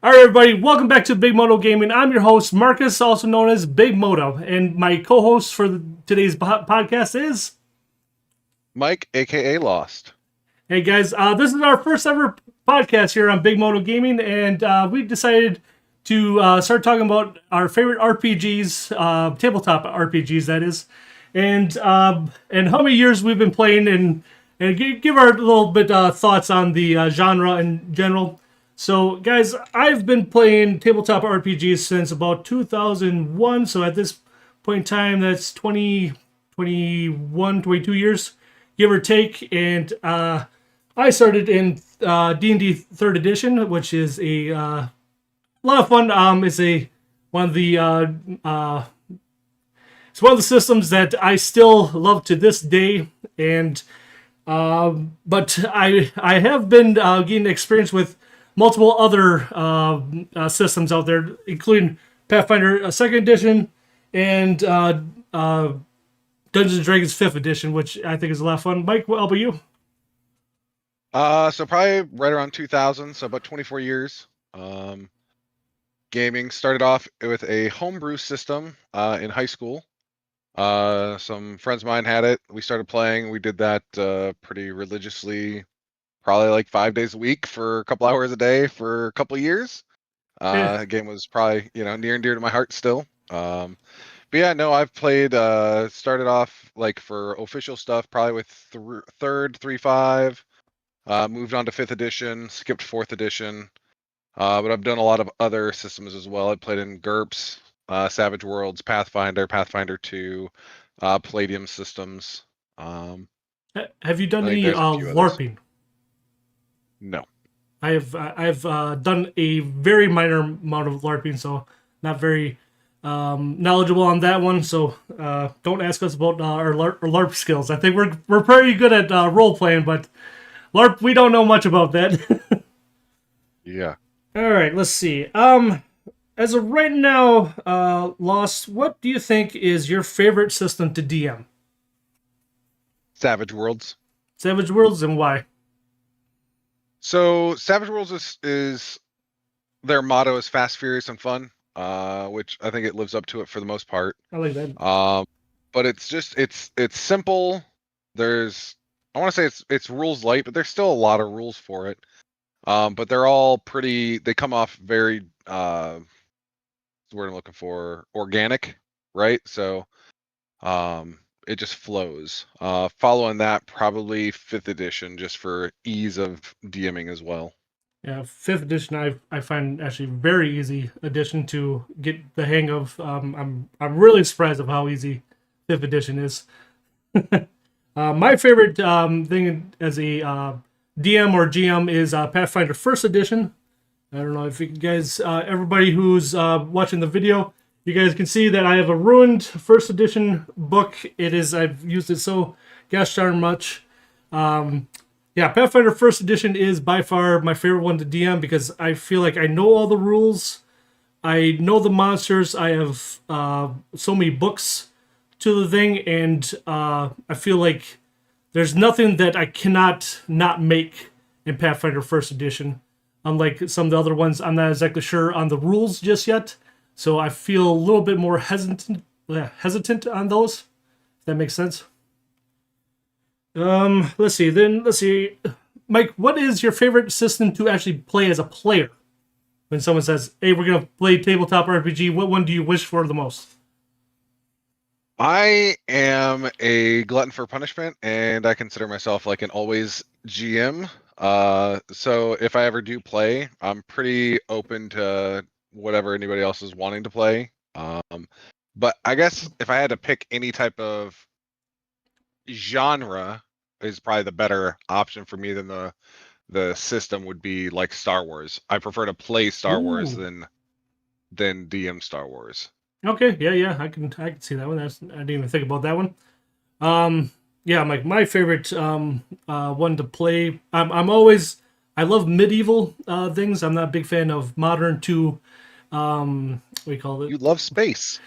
All right, everybody, welcome back to Big Modo Gaming. I'm your host, Marcus, also known as Big Modo, and my co-host for today's podcast is Mike, aka Lost. Hey guys, this is our first ever podcast here on Big Modo Gaming, and we decided to start talking about our favorite RPGs, tabletop RPGs, that is, and how many years we've been playing, and give our little bit thoughts on the genre in general. So, guys, I've been playing tabletop RPGs since about 2001. So, at this point in time, that's 20, 21, 22 years, give or take. And I started in D&D 3rd Edition, which is a lot of fun. It's one of the it's one of the systems that I still love to this day. And but I have been getting experience with multiple other systems out there, including Pathfinder 2nd Edition and Dungeons and Dragons 5th Edition, which I think is a lot of fun. Mike, what about you? So probably right around 2000, so about 24 years. Gaming started off with a homebrew system in high school. Some friends of mine had it. We started playing. We did that pretty religiously, probably like 5 days a week for a couple hours a day for a couple of years. The game was probably, near and dear to my heart still. But yeah, no, I've played, started off like for official stuff, probably with 3rd, 3.5, moved on to 5th edition, skipped 4th edition. But I've done a lot of other systems as well. I played in GURPS, Savage Worlds, Pathfinder, Pathfinder 2, Palladium systems. Have you done any LARPing? No. I've done a very minor amount of LARPing, so not very knowledgeable on that one. So don't ask us about our LARP skills. I think we're pretty good at role playing, but LARP, we don't know much about that. Yeah. All right, let's see. As of right now, Lost, what do you think is your favorite system to DM? Savage Worlds. Savage Worlds, and why? So Savage Worlds is their motto is fast, furious, and fun, which I think it lives up to it for the most part. I like that. But it's simple. I want to say it's rules light, but there's still a lot of rules for it. But they're all pretty. They come off very what's the word I'm looking for, organic, right? So it just flows. Following that, probably 5th edition, just for ease of DMing as well. Yeah, 5th edition I find actually very easy edition to get the hang of. I'm really surprised of how easy 5th edition is. My favorite thing as a DM or GM is Pathfinder 1st edition. I don't know if you guys, everybody who's watching the video, you guys can see that I have a ruined 1st edition book. I've used it so gosh darn much. Yeah, Pathfinder 1st edition is by far my favorite one to DM because I feel like I know all the rules. I know the monsters. I have so many books to the thing, and I feel like there's nothing that I cannot not make in Pathfinder 1st edition. Unlike some of the other ones, I'm not exactly sure on the rules just yet. So I feel a little bit more hesitant on those. If that makes sense. Let's see. Mike, what is your favorite system to actually play as a player? When someone says, hey, we're going to play tabletop RPG, what one do you wish for the most? I am a glutton for punishment, and I consider myself like an always GM. So if I ever do play, I'm pretty open to whatever anybody else is wanting to play. But I guess if I had to pick any type of genre, is probably the better option for me than the system would be like Star Wars. I prefer to play Star Wars than DM Star Wars. Okay, yeah, I can see that one. I didn't even think about that one. Yeah, my favorite one to play. I love medieval things. I'm not a big fan of modern to what do you call it? You love space.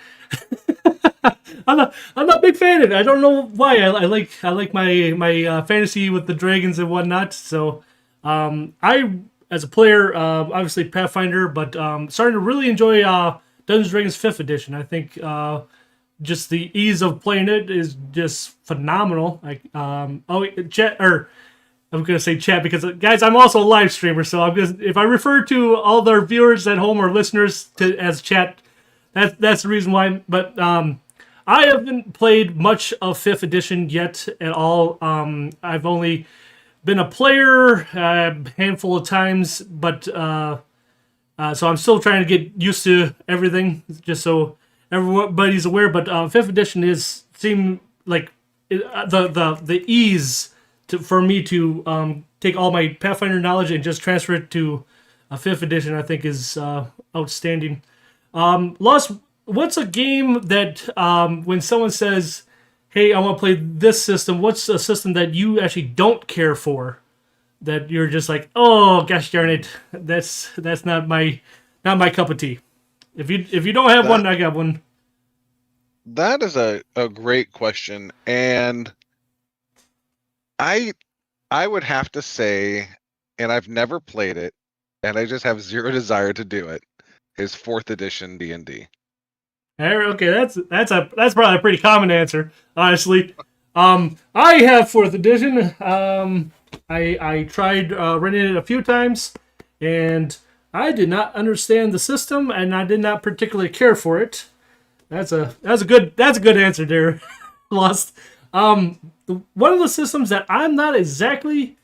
I'm not a big fan of it. I don't know why. I like my fantasy with the dragons and whatnot. So I as a player, obviously Pathfinder, but starting to really enjoy Dungeons and Dragons 5th edition. I think just the ease of playing it is just phenomenal. Like, chat, or I'm gonna say chat because guys, I'm also a live streamer, so I'm just if I refer to all of our viewers at home or listeners to as chat, that's the reason why. But I haven't played much of 5th edition yet at all. I've only been a player a handful of times, but so I'm still trying to get used to everything, just so everybody's aware. But 5th edition seem like the ease for me to take all my Pathfinder knowledge and just transfer it to a 5th edition. I think is outstanding. Lost. What's a game that when someone says, "Hey, I want to play this system," what's a system that you actually don't care for? That you're just like, "Oh gosh darn it, that's not my cup of tea." If you don't have one, I got one. That is a great question, and I would have to say, and I've never played it, and I just have zero desire to do it, is 4th edition D&D. Okay, that's probably a pretty common answer, honestly. I have 4th edition. I tried renting it a few times, and I did not understand the system, and I did not particularly care for it. That's a good answer there, Lost. One of the systems that I'm not exactly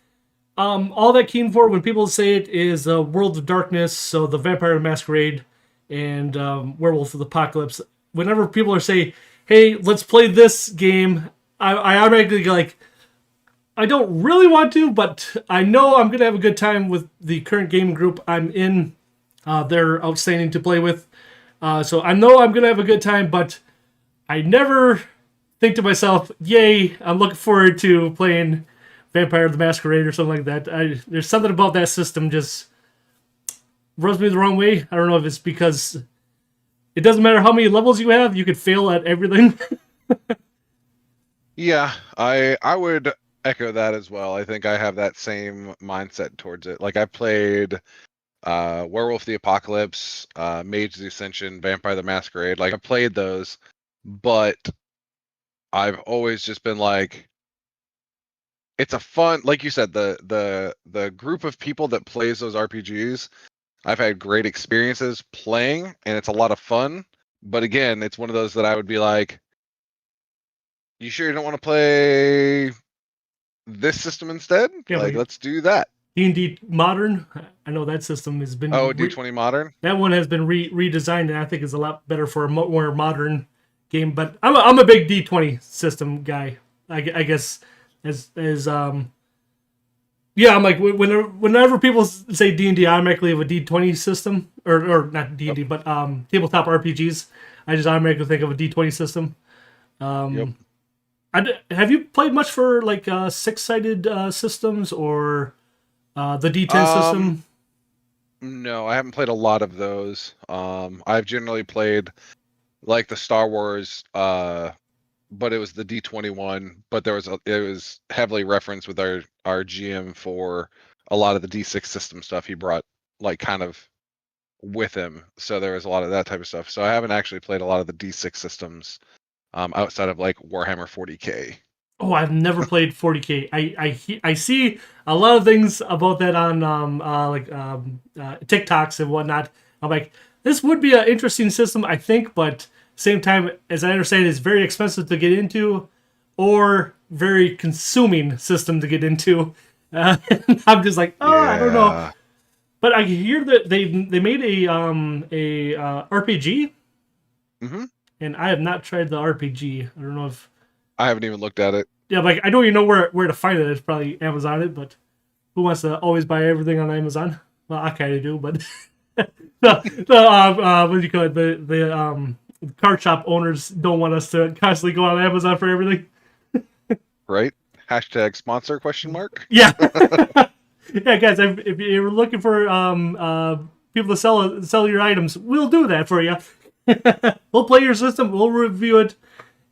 all that keen for when people say it is World of Darkness, so the Vampire Masquerade and Werewolf of the Apocalypse. Whenever people are saying, "Hey, let's play this game," I automatically go like, I don't really want to, but I know I'm gonna have a good time with the current gaming group I'm in. They're outstanding to play with, so I know I'm gonna have a good time. But I never think to myself, "Yay, I'm looking forward to playing Vampire the Masquerade" or something like that. There's something about that system just rubs me the wrong way. I don't know if it's because it doesn't matter how many levels you have, you could fail at everything. Yeah, I would echo that as well. I think I have that same mindset towards it. Like I played Werewolf the Apocalypse, Mage the Ascension, Vampire the Masquerade. Like I played those, but I've always just been like, it's a fun, like you said, the group of people that plays those RPGs, I've had great experiences playing, and it's a lot of fun. But again, it's one of those that I would be like, you sure you don't want to play this system instead? Yeah, like, like let's do that. D&D Modern. I know that system has been D20 Modern. That one has been redesigned, and I think is a lot better for a more modern game. But I'm a big D20 system guy. I guess as yeah, I'm like whenever people say D&D, I automatically have a D20 system, or not D&D, but tabletop RPGs. I just automatically think of a D20 system. Yep. Have you played much for like 6-sided systems or the D10 system? No, I haven't played a lot of those. I've generally played like the Star Wars, but it was the D21. But it was heavily referenced with our GM for a lot of the D6 system stuff. He brought like kind of with him, so there was a lot of that type of stuff. So I haven't actually played a lot of the D6 systems outside of like Warhammer 40K. Oh, I've never played 40K. I see a lot of things about that on TikToks and whatnot. I'm like, this would be an interesting system, I think, but same time, as I understand, it's very expensive to get into, or very consuming system to get into. I'm just like, I don't know. But I hear that they made a RPG, and I have not tried the RPG. I don't know if I haven't even looked at it. Yeah, like I don't even know where to find it. It's probably Amazon it, but who wants to always buy everything on Amazon? Well, I kind of do, but what do you call it? The card shop owners don't want us to constantly go on Amazon for everything. Right? Hashtag sponsor question mark. Yeah. Yeah, guys, if you're looking for people to sell your items, we'll do that for you. We'll play your system, we'll review it,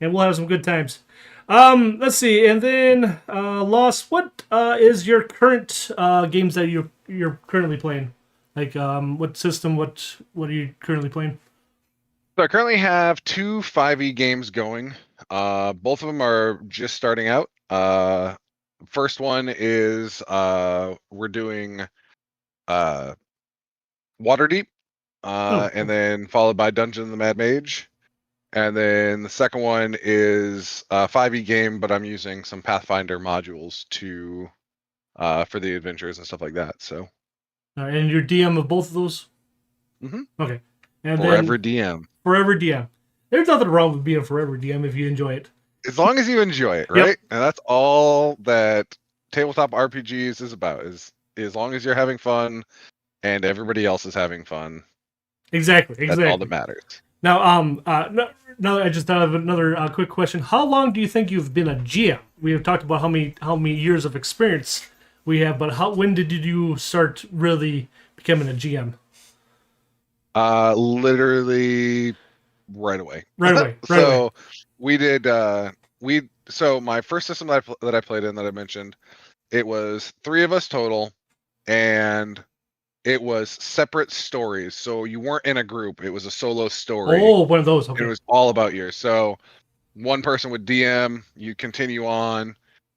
and we'll have some good times. Let's see, and then Lost. What is your current games that you're currently playing? Like, what system? What are you currently playing? So I currently have two 5e games going. Both of them are just starting out. First one is we're doing uh, Waterdeep, Oh, and okay. then followed by Dungeon of the Mad Mage. And then the second one is a 5e game, but I'm using some Pathfinder modules to for the adventures and stuff like that. So All right, and you're DM of both of those. mhm. Okay, and Forever then DM. Forever DM. There's nothing wrong with being Forever DM if you enjoy it. As long as you enjoy it, Yep, right? And that's all that tabletop RPGs is about. Is as long as you're having fun and everybody else is having fun, exactly, that's all that exactly. matters. Now, now I just thought of another quick question. How long do you think you've been a GM? We have talked about how many years of experience we have, but when did you start really becoming a GM? Literally right away. Right away, right away. So we did so my first system that I played in that I mentioned, it was three of us total, and it was separate stories. So you weren't in a group, it was a solo story. Oh, one of those. It Okay. was all about you. So one person would DM, you continue on,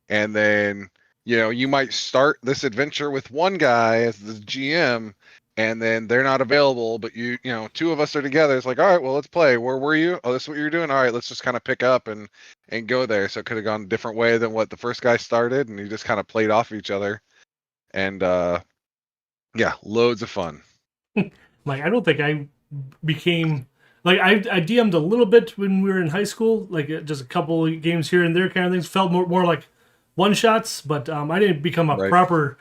and then you might start this adventure with one guy as the GM, and then they're not available, but two of us are together. It's like, all right, well, let's play. Where were you? Oh, this is what you're doing. All right, let's just kind of pick up and go there. So it could have gone a different way than what the first guy started, and you just kind of played off each other, and yeah, loads of fun. Like I don't think I became like I DM'd a little bit when we were in high school, like just a couple of games here and there, kind of things. Felt more like one shots, but I didn't become a Right. proper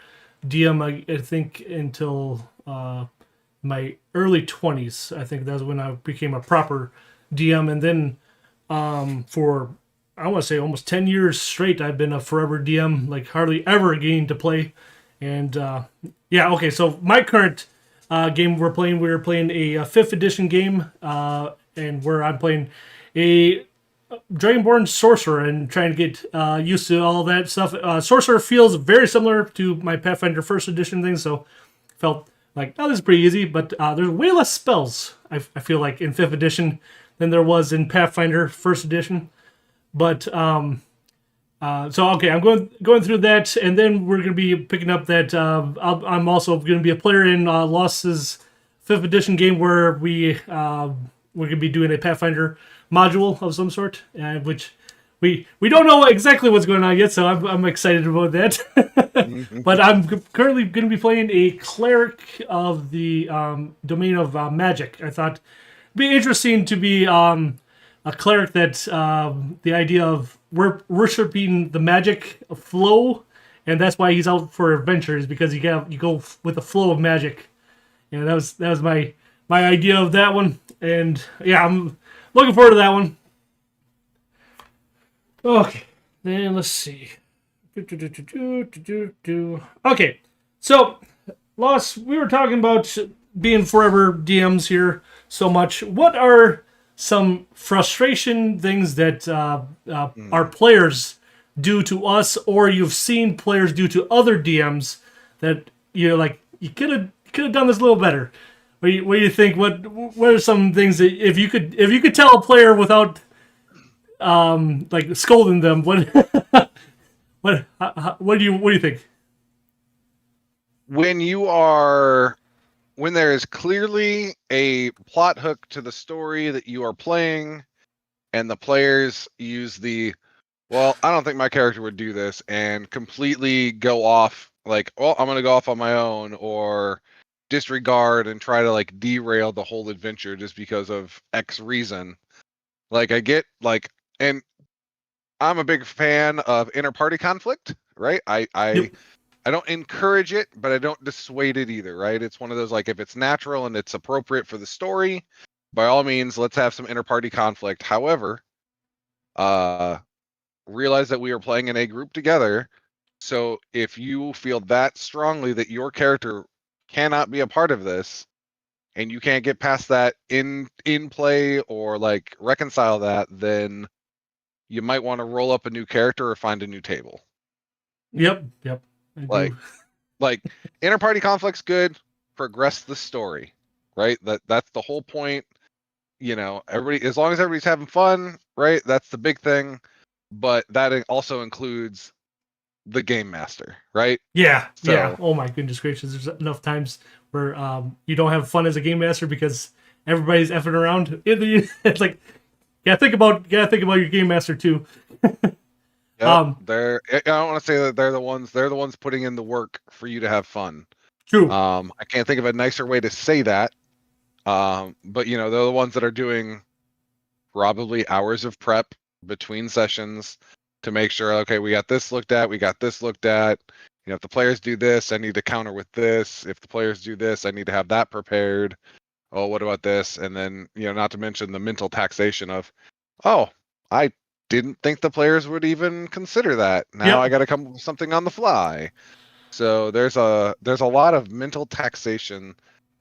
DM. I think until my early 20s. I think that's when I became a proper DM, and then for I want to say almost 10 years straight, I've been a forever DM, like hardly ever getting to play. And yeah, okay, so my current game we're playing a fifth edition game, and where I'm playing a Dragonborn Sorcerer and trying to get used to all that stuff. Sorcerer feels very similar to my Pathfinder first edition thing, so felt like, oh, this is pretty easy, but there's way less spells, I feel like, in fifth edition than there was in Pathfinder first edition. But so okay, I'm going through that, and then we're gonna be picking up that. I'm also gonna be a player in Lost's fifth edition game where we're gonna be doing a Pathfinder module of some sort, which we don't know exactly what's going on yet, so I'm excited about that. Mhm. But I'm currently going to be playing a cleric of the domain of magic. I thought it'd be interesting to be a cleric that the idea of worshiping the magic flow, and that's why he's out for adventures, because you go with the flow of magic. And that was my idea of that one, and yeah, I'm looking forward to that one. Okay, then let's see. Okay, so Loss, we were talking about being forever DMs here so much. What are some frustration things that our Mm. players do to us, or you've seen players do to other DMs that you're like, you could have done this a little better? What do you think? What are some things that if you could tell a player without like scolding them, what do you think? When you are when there is clearly a plot hook to the story that you are playing, and the players use well, I don't think my character would do this, and completely go off, like, well, I'm gonna go off on my own, or disregard and try to like derail the whole adventure just because of X reason. Like, I get like, and I'm a big fan of inter-party conflict, right? Yep. I don't encourage it, but I don't dissuade it either, right? It's one of those, like, if it's natural and it's appropriate for the story, by all means, let's have some inter-party conflict. However, uh, realize that we are playing in a group together. So if you feel that strongly that your character cannot be a part of this, and you can't get past that in play or like reconcile that, then you might want to roll up a new character or find a new table. Yep. I Like, do. like inter-party conflict's good. Progress the story, right? That's the whole point. Everybody, as long as everybody's having fun, right? That's the big thing. But that also includes the game master, right? Yeah. So, Oh my goodness gracious! There's enough times where you don't have fun as a game master because everybody's effing around. It's like, think about your game master too. yep, Um, I don't want to say that they're the ones putting in the work for you to have fun. True. I can't think of a nicer way to say that. But they're the ones that are doing probably hours of prep between sessions to make sure, okay, we got this looked at, we got this looked at. If the players do this, I need to counter with this. If the players do this, I need to have that prepared. Oh, what about this? And then, not to mention the mental taxation of, oh, I didn't think the players would even consider that. Now Yep. I got to come up with something on the fly. So there's a lot of mental taxation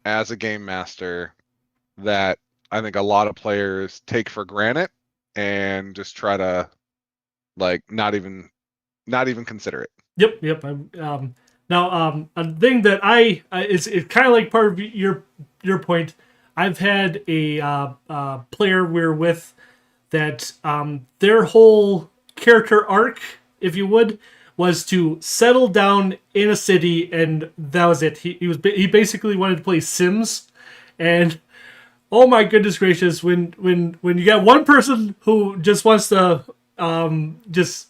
as a game master that I think a lot of players take for granted and just try to like not even consider it. Yep. Now, a thing that it's kind of like part of your point. I've had a player we're with that their whole character arc, if you would, was to settle down in a city, and that was it. He basically wanted to play Sims, and oh my goodness gracious, when you got one person who just wants to just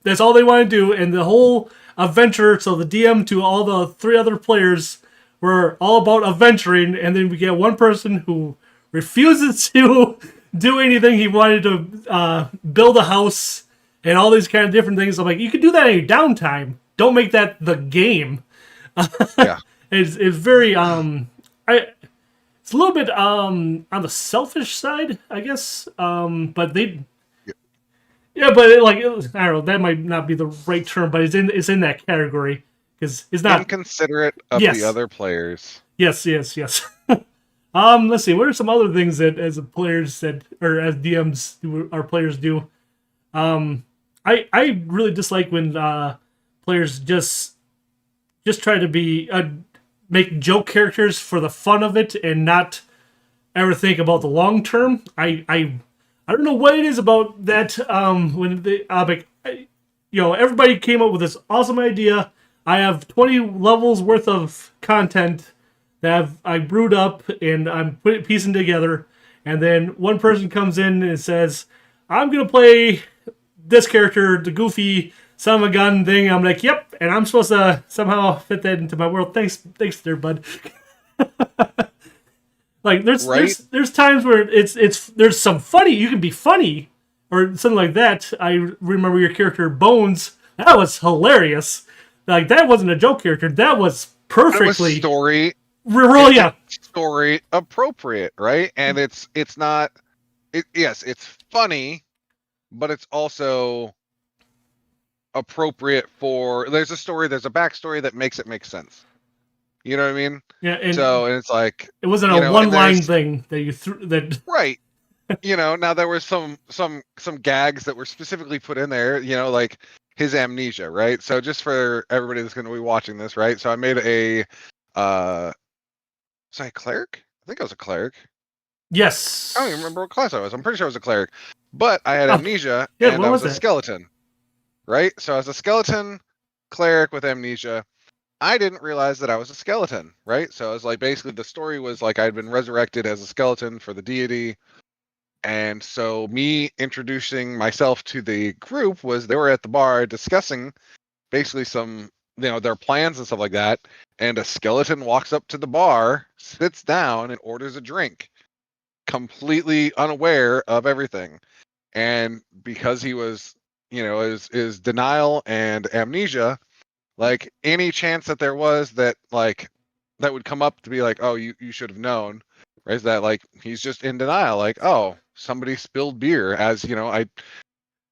that's all they want to do, and the whole adventure. So the DM to all the three other players were all about adventuring, and then we get one person who refuses to do anything. He wanted to build a house and all these kind of different things. I'm like, you can do that in your downtime. Don't make that the game. Yeah. It's very it's a little bit on the selfish side, I guess. But they yeah, but I don't know. That might not be the right term, but it's in that category because it's not. Inconsiderate of the Yes, other players. yes. Let's see. What are some other things that as players that or as DMs our players do? I really dislike when players just try to be make joke characters for the fun of it and not ever think about the long term. I don't know what it is about that. When the everybody came up with this awesome idea. I have 20 levels worth of content that I brewed up and I'm piecing together, and then one person comes in and says, "I'm gonna play this character, the goofy son of a gun thing." I'm like, "Yep," and I'm supposed to somehow fit that into my world. Thanks, there, bud. Like Right? there's times where it's there's some funny, you can be funny or something like that. I remember your character Bones. That was hilarious. Like that wasn't a joke character. That was It was perfectly it's yeah. story appropriate, right? And it's not yes, it's funny, but it's also appropriate for there's a story, there's a backstory that makes it make sense. You know what I mean? Yeah, and And it's like, it wasn't a one and line there's thing that you threw that. right. Now there was some gags that were specifically put in there, like his amnesia, right? So just for everybody that's going to be watching this, right? So I made a was I a cleric? I think I was a cleric. I don't even Yes. remember what class I was. I'm pretty sure I was a cleric. But I had Oh, amnesia yeah, and what I was was a that? skeleton, right? So I was a skeleton cleric with amnesia. I didn't realize that I was a skeleton, right? So I was like, basically the story was like I'd been resurrected as a skeleton for the deity. And so me introducing myself to the group was they were at the bar discussing basically some, their plans and stuff like that. And a skeleton walks up to the bar, sits down, and orders a drink, completely unaware of everything. And because he was, is denial and amnesia, like any chance that there was that that would come up to be like, oh, you should have known, right? Is that like he's just in denial, like, oh, somebody spilled beer, as I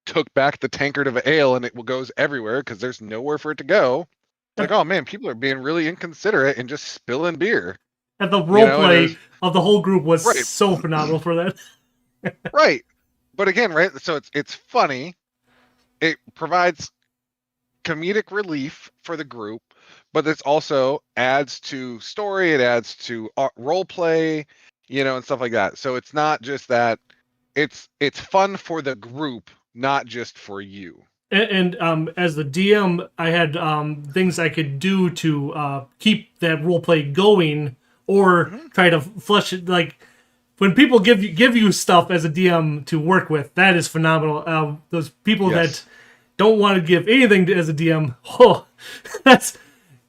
took back the tankard of ale and it goes everywhere because there's nowhere for it to go. It's like, oh man, people are being really inconsiderate and just spilling beer, And the role and play it's of the whole group was right, so phenomenal for that. right. but again, right? So it's funny. It provides comedic relief for the group, but this also adds to story. It adds to role play, and stuff like that. So it's not just that. It's fun for the group, not just for you. And as the DM, I had things I could do to keep that roleplay going, or Hmm. try to flush it. Like when people give you stuff as a DM to work with, that is phenomenal. Those people that Yes. don't want to give anything as a DM, oh, that's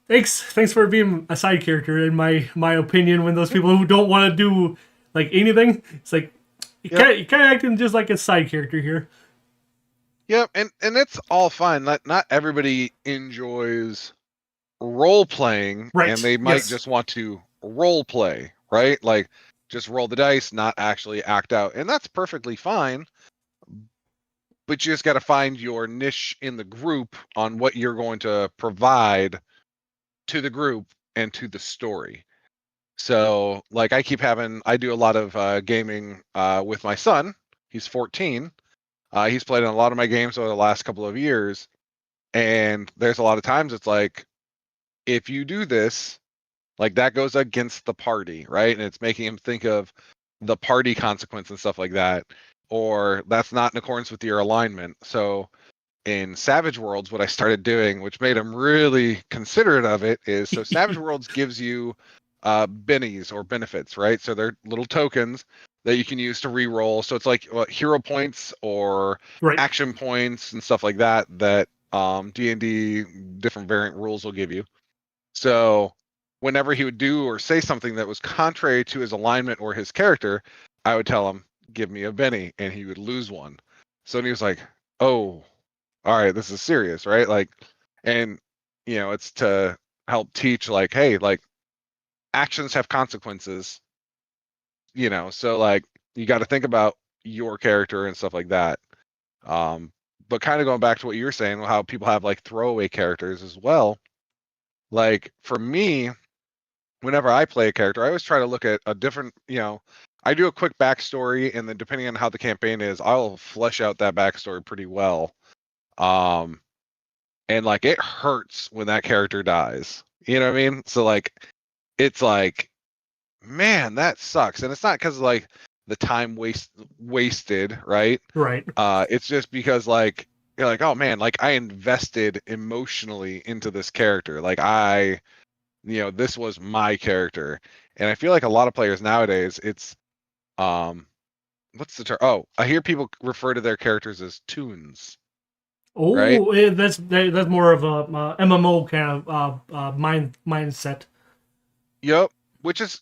thanks for being a side character in my opinion. When those people who don't want to do like anything, it's like Yep. you kind of acting just like a side character here. Yep. And it's all fine. Not everybody enjoys role playing, and Right? they might Yes. just want to role play, right? Like just roll the dice, not actually act out, and that's perfectly fine. But you just got to find your niche in the group on what you're going to provide to the group and to the story. So, like, I do a lot of gaming with my son. He's 14. He's played in a lot of my games over the last couple of years. And there's a lot of times it's like, if you do this, like that goes against the party, right? And it's making him think of the party consequence and stuff like that. Or that's not in accordance with your alignment. So, in Savage Worlds, what I started doing, which made him really considerate of it, is so Savage Worlds gives you bennies or benefits, right? So they're little tokens that you can use to re-roll. So it's like hero points or Right. action points and stuff like that that D&D different variant rules will give you. So whenever he would do or say something that was contrary to his alignment or his character, I would tell him, "Give me a Benny," and he would lose one. So he was like, "Oh, all right, this is serious," right? Like, and it's to help teach, like, hey, like actions have consequences, so like you got to think about your character and stuff like that. But kind of going back to what you were saying, how people have like throwaway characters as well. Like for me, whenever I play a character, I always try to look at a different, I do a quick backstory, and then depending on how the campaign is, I'll flesh out that backstory pretty well. Um, and like it hurts when that character dies. You know what I mean? So like it's like, man, that sucks. And it's not because like the time wasted, right? Right. It's just because like you're like, oh man, like I invested emotionally into this character. Like this was my character. And I feel like a lot of players nowadays, it's what's the term? Oh, I hear people refer to their characters as toons, right? Oh, that's more of a MMO kind of mindset. Yep. Which is,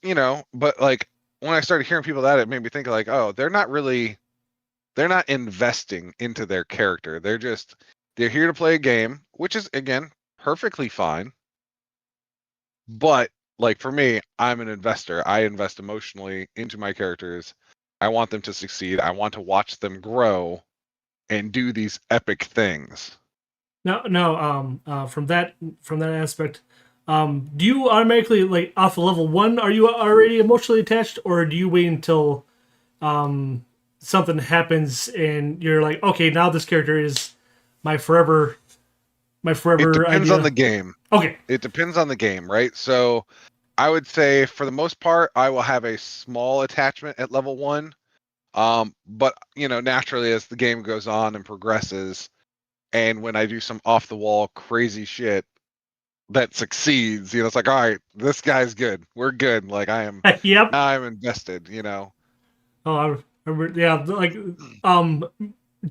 but like when I started hearing people that, it made me think like, oh, they're not investing into their character. They're here to play a game, which is again perfectly fine. But like for me, I'm an investor. I invest emotionally into my characters. I want them to succeed. I want to watch them grow and do these epic things. Now, from that aspect, do you automatically like off of level one? Are you already emotionally attached, or do you wait until something happens and you're like, okay, now this character is my forever It depends on idea? the game. Okay. It depends on the game, right? So I would say for the most part, I will have a small attachment at level 1. But naturally as the game goes on and progresses, and when I do some off the wall crazy shit that succeeds, it's like, all right, this guy's good. We're good. Like Yep. now I'm invested. Oh, yeah. Like, um,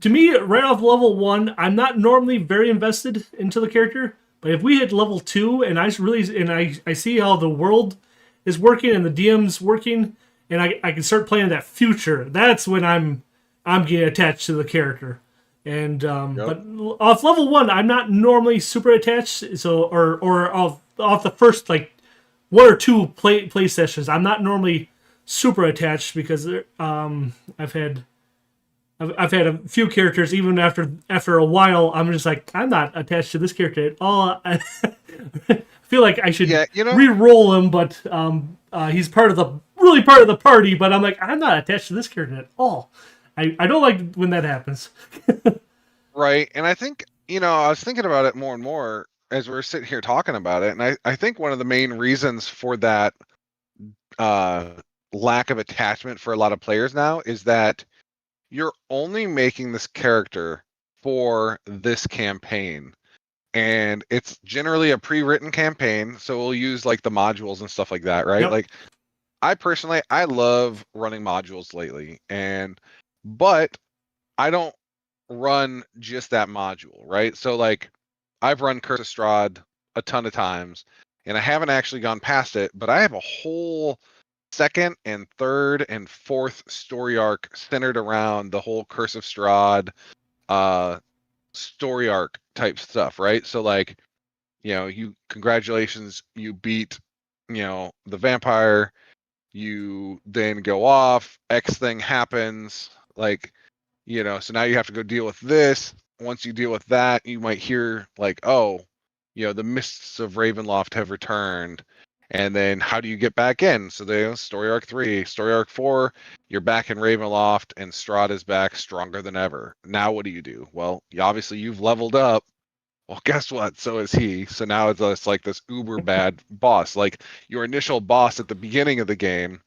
to me, right off level one, I'm not normally very invested into the character. But if we hit level two, and I see how the world is working and the DM's working, and I can start playing that future, that's when I'm getting attached to the character. And Yep. but off level one, I'm not normally super attached. So or off the first like one or two play sessions, I'm not normally super attached because I've had a few characters. Even after a while, I'm just like, I'm not attached to this character at all. I feel like I should Yeah, re-roll him, but he's part of the party. But I'm like, I'm not attached to this character at all. I don't like when that happens. Right. And I think, I was thinking about it more and more as we're sitting here talking about it. And I think one of the main reasons for that uh, lack of attachment for a lot of players now is that you're only making this character for this campaign. And it's generally a pre-written campaign. So we'll use like the modules and stuff like that, right? Yep. Like I personally, I love running modules lately. But I don't run just that module, right? So like I've run Curse of Strahd a ton of times and I haven't actually gone past it, but I have a whole second and third and fourth story arc centered around the whole Curse of Strahd uh story arc type stuff, right? So like, you congratulations, you beat, the vampire, you then go off, X thing happens, like, so now you have to go deal with this. Once you deal with that, you might hear like, oh, the mists of Ravenloft have returned. And then how do you get back in? So story arc 3, story arc 4, you're back in Ravenloft and Strahd is back stronger than ever. Now what do you do? Well, obviously you've leveled up. Well, guess what? So is he. So now it's like this uber bad boss. Like your initial boss at the beginning of the game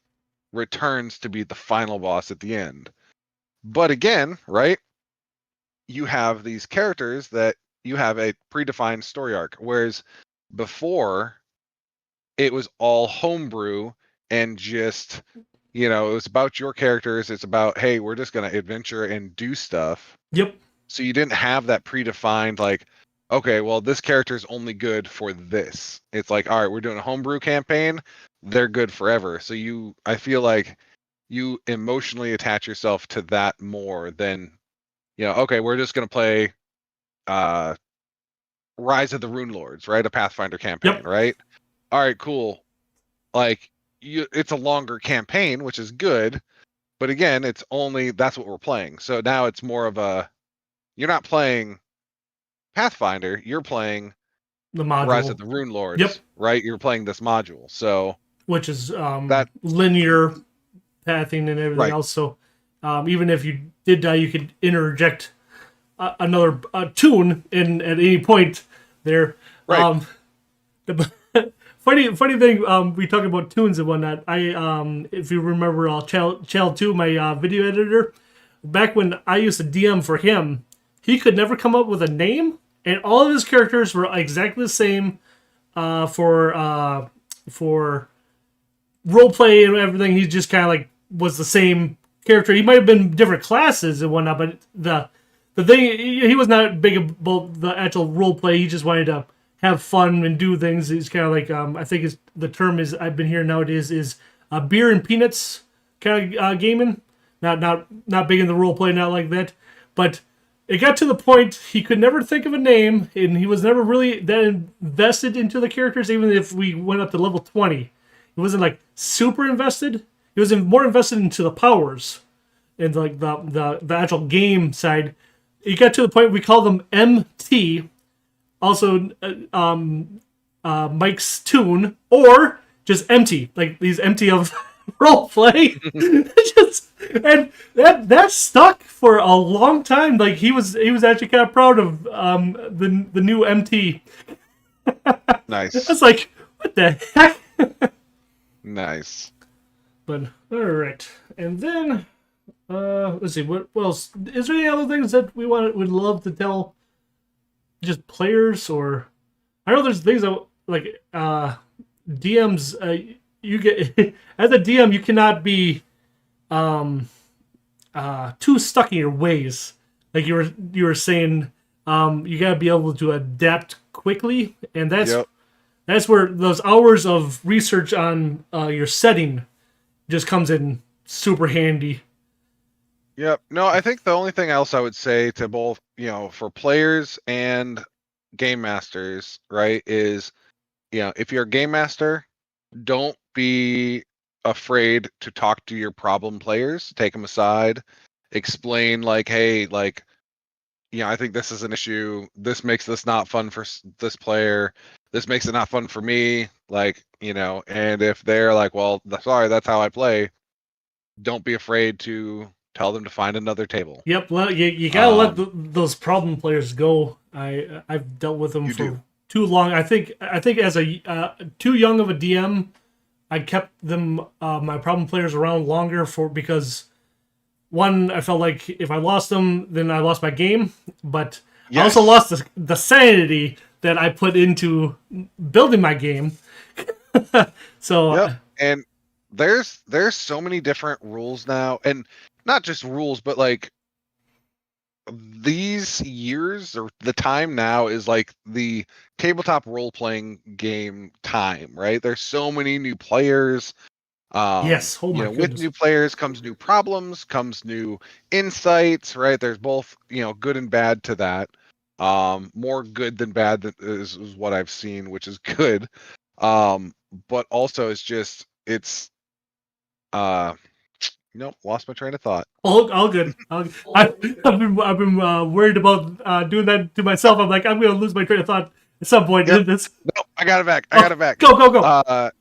returns to be the final boss at the end. But again, right? You have these characters that you have a predefined story arc, whereas before it was all homebrew and just, it was about your characters. It's about, hey, we're just going to adventure and do stuff. Yep. So you didn't have that predefined, like, okay, well, this character is only good for this. It's like, all right, we're doing a homebrew campaign. They're good forever. So I feel like you emotionally attach yourself to that more than, okay, we're just going to play uh Rise of the Rune Lords, right? A Pathfinder campaign, Yep. right? All right, cool. Like it's a longer campaign, which is good, but again, that's what we're playing. So now it's more of you're not playing Pathfinder, you're playing The Rise of module. the Rune Yep. Lords, right? You're playing this module. So Which is that linear pathing and everything right. else. So even if you did die, you could interject another tune in at any point there. Right. The, funny thing, we talk about tunes and whatnot. If you remember, Channel 2, my video editor, back when I used to DM for him, he could never come up with a name, and all of his characters were exactly the same for role play and everything. He just kind of like was the same character. He might have been different classes and whatnot, but the thing, he was not big about the actual role play. He just wanted to have fun and do things. He's kind of like I think the term is I've been hearing nowadays is beer and peanuts kind of gaming. Not big in the role play, not like that. But it got to the point he could never think of a name, and he was never really that invested into the characters. Even if we went up to level 20, he wasn't like super invested. He was more invested into the powers and like the actual game side. It got to the point we call them MT, also Mike's tune, or just empty, like he's empty of role play. Just, and that stuck for a long time. Like he was actually kind of proud of the new MT. Nice. It's like, what the heck? Nice. But all right, and then let's see what else. Is there any other things that would love to tell just players? Or I know there's things that like DMs. You get as a DM, you cannot be too stuck in your ways. Like you were saying, you gotta be able to adapt quickly, and Yep. that's where those hours of research on your setting just comes in super handy. Yep. No, I think the only thing else I would say to both, for players and game masters, right, is, if you're a game master, don't be afraid to talk to your problem players, take them aside, explain like, hey, like, I think this is an issue. This makes this not fun for this player. This makes it not fun for me. Like, and if they're like, well, sorry, that's how I play. Don't be afraid to tell them to find another table. Yep, you gotta let Um, those problem players go. I've dealt with them you do. for too long. I think as a too young of a DM, I kept them my problem players around longer for because one, I felt like if I lost them, then I lost my game. But I also Yes. lost the sanity that I put into building my game. So Yep. And there's so many different rules now, and not just rules, but like these years or the time now is like the tabletop role playing game time, right? There's so many new players. yes, oh my With goodness. new players comes new problems, comes new insights, right? There's both, good and bad to that. More good than bad is what I've seen, which is good. But also uh nope, lost my train of thought. All good. I've been worried about doing that to myself. I'm like I'm gonna lose my train of thought at some point Yep. in this. No, I got it back. I got Oh, it back. go go go.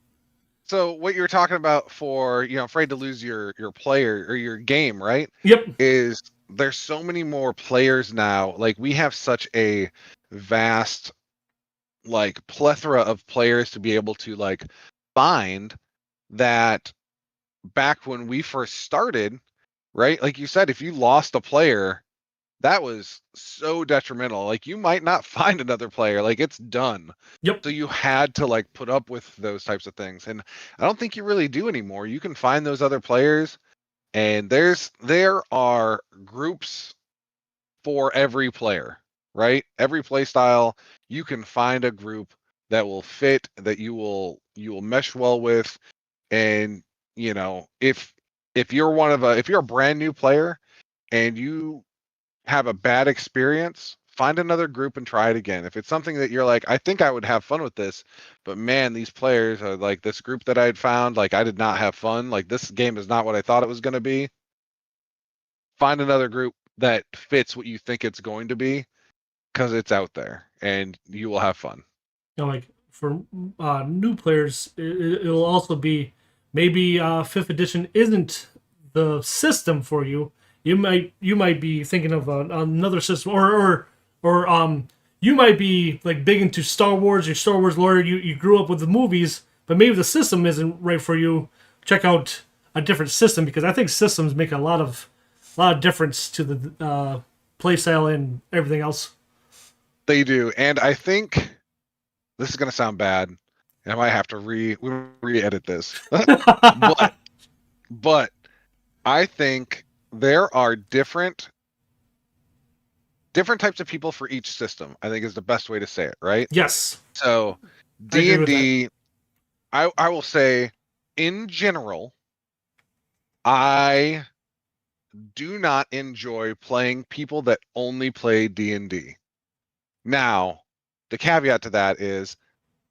So what you were talking about for, afraid to lose your player or your game, right? Yep. Is there's so many more players now. Like we have such a vast like plethora of players to be able to like find that back when we first started, right? Like you said, if you lost a player, that was so detrimental. Like you might not find another player, like it's done. Yep. So you had to like put up with those types of things. And I don't think you really do anymore. You can find those other players, and there are groups for every player, right? Every play style, you can find a group that will fit, that you will mesh well with. And if you're a brand new player and you have a bad experience, find another group and try it again. If it's something that you're like, I think I would have fun with this, but man, these players are like this group that I had found, like I did not have fun. Like this game is not what I thought it was going to be. Find another group that fits what you think it's going to be, because it's out there and you will have fun. Like for new players, it'll also be maybe fifth edition isn't the system for you. You might be thinking of another system, or you might be like big into Star Wars. You're Star Wars lawyer. You grew up with the movies, but maybe the system isn't right for you. Check out a different system because I think systems make a lot of difference to the play style and everything else. They do. And I think this is going to sound bad. And I might have to re-edit this. but but I think there are different types of people for each system, I think is the best way to say it, right? Yes, So I agree with that. D&D, I will say in general, I do not enjoy playing people that only play D&D. Now, the caveat to that is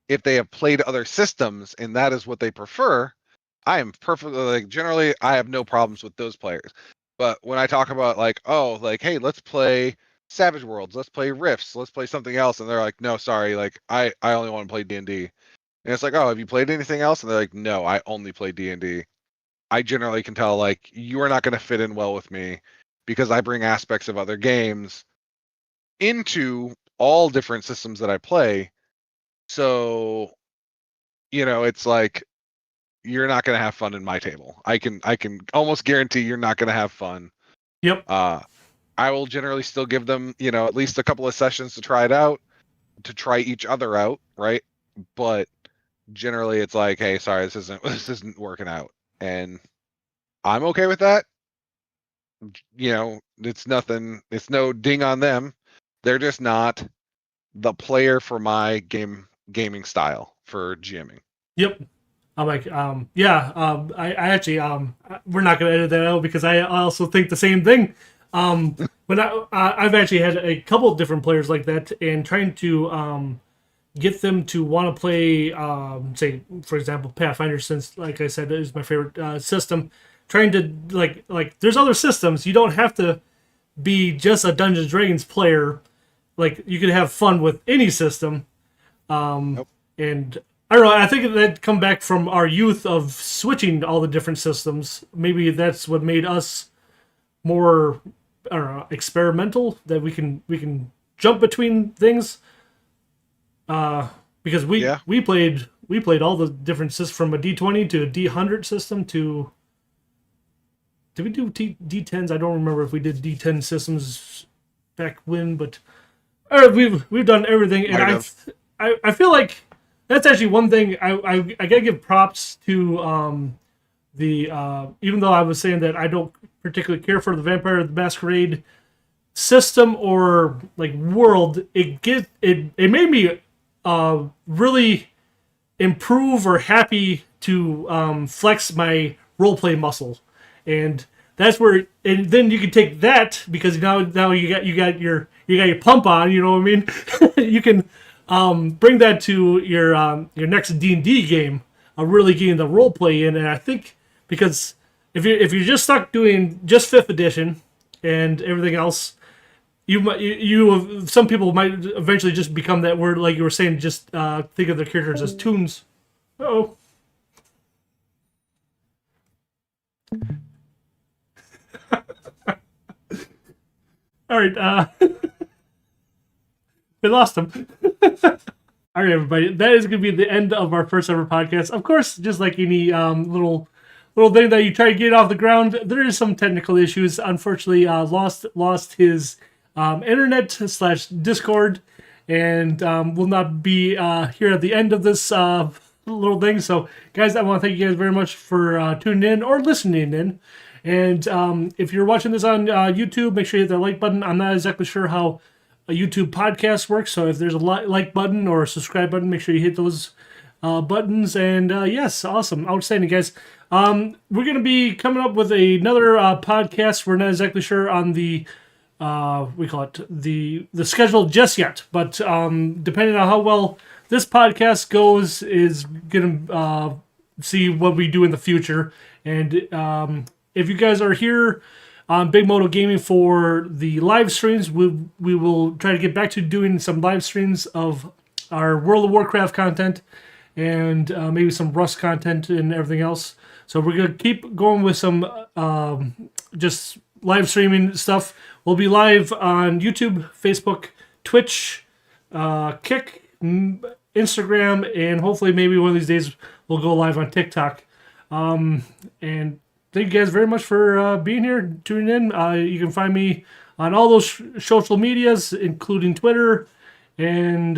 if they have played other systems and that is what they prefer, I am perfectly like generally I have no problems with those players. But when I talk about like, oh, like, hey, let's play Savage Worlds, let's play Rifts, let's play something else, and they're like, no, sorry, like I only want to play D&D. And it's like, oh, have you played anything else? And they're like, no, I only play D&D. I generally can tell like you are not going to fit in well with me because I bring aspects of other games into all different systems that I play. So, it's like you're not going to have fun in my table. I can almost guarantee you're not going to have fun. Yep. Uh I will generally still give them, at least a couple of sessions to try it out, to try each other out, right? But generally it's like, hey, sorry, this isn't working out. And I'm okay with that. It's nothing, it's no ding on them. They're just not the player for my gaming style for GMing. Yep. I'm like, yeah. I actually, we're not gonna edit that out because I also think the same thing. But I've actually had a couple different players like that, and trying to get them to want to play, say, for example, Pathfinder, since, like I said, is my favorite system. Trying to there's other systems. You don't have to be just a Dungeons and Dragons player. Like you can have fun with any system. Nope. And I don't know. I think that come back from our youth of switching all the different systems. Maybe that's what made us more, I don't know, experimental, that we can jump between things. Because Yeah. we played all the different systems, from a D20 to a D100 system to, did we do D10s? I don't remember if we did D10 systems back when, but we've done everything, and Might have. I feel like that's actually one thing I gotta give props to, the even though I was saying that I don't particularly care for the Vampire the Masquerade system or like world, it made me really improve or happy to flex my roleplay muscle, and that's where, and then you can take that, because now you got your pump on, you know what I mean. You can bring that to your next D&D game, really getting the roleplay in. And I think, because if you're just stuck doing just fifth edition and everything else, some people might eventually just become that word, like you were saying, just think of their characters as toons. Oh, all right. We lost him. All right, everybody. That is going to be the end of our first ever podcast. Of course, just like any little thing that you try to get off the ground, there is some technical issues. Unfortunately, lost his internet slash Discord, and will not be here at the end of this little thing. So, guys, I want to thank you guys very much for tuning in or listening in. And if you're watching this on YouTube, make sure you hit that like button. I'm not exactly sure how a YouTube podcast works, so if there's a like button or a subscribe button, make sure you hit those buttons. And yes, awesome, outstanding, guys. We're gonna be coming up with another podcast. We're not exactly sure on the we call it the schedule just yet, but depending on how well this podcast goes, is gonna see what we do in the future. And if you guys are here on Big Modo Gaming for the live streams, we will try to get back to doing some live streams of our World of Warcraft content, and maybe some Rust content and everything else. So we're gonna keep going with some just live streaming stuff. We'll be live on YouTube, Facebook, Twitch, Kick, Instagram, and hopefully maybe one of these days we'll go live on TikTok. And thank you guys very much for being here, tuning in. You can find me on all those social medias, including Twitter and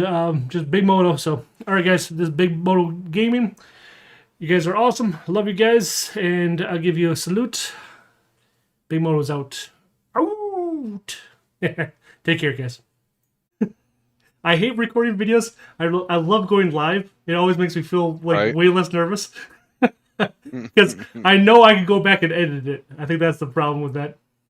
just Big Modo. So, all right, guys, this is Big Modo Gaming. You guys are awesome. I love you guys, and I'll give you a salute. Big Modo's out. Out. Take care, guys. I hate recording videos. I love going live. It always makes me feel like Right. way less nervous. Because I know I can go back and edit it. I think that's the problem with that.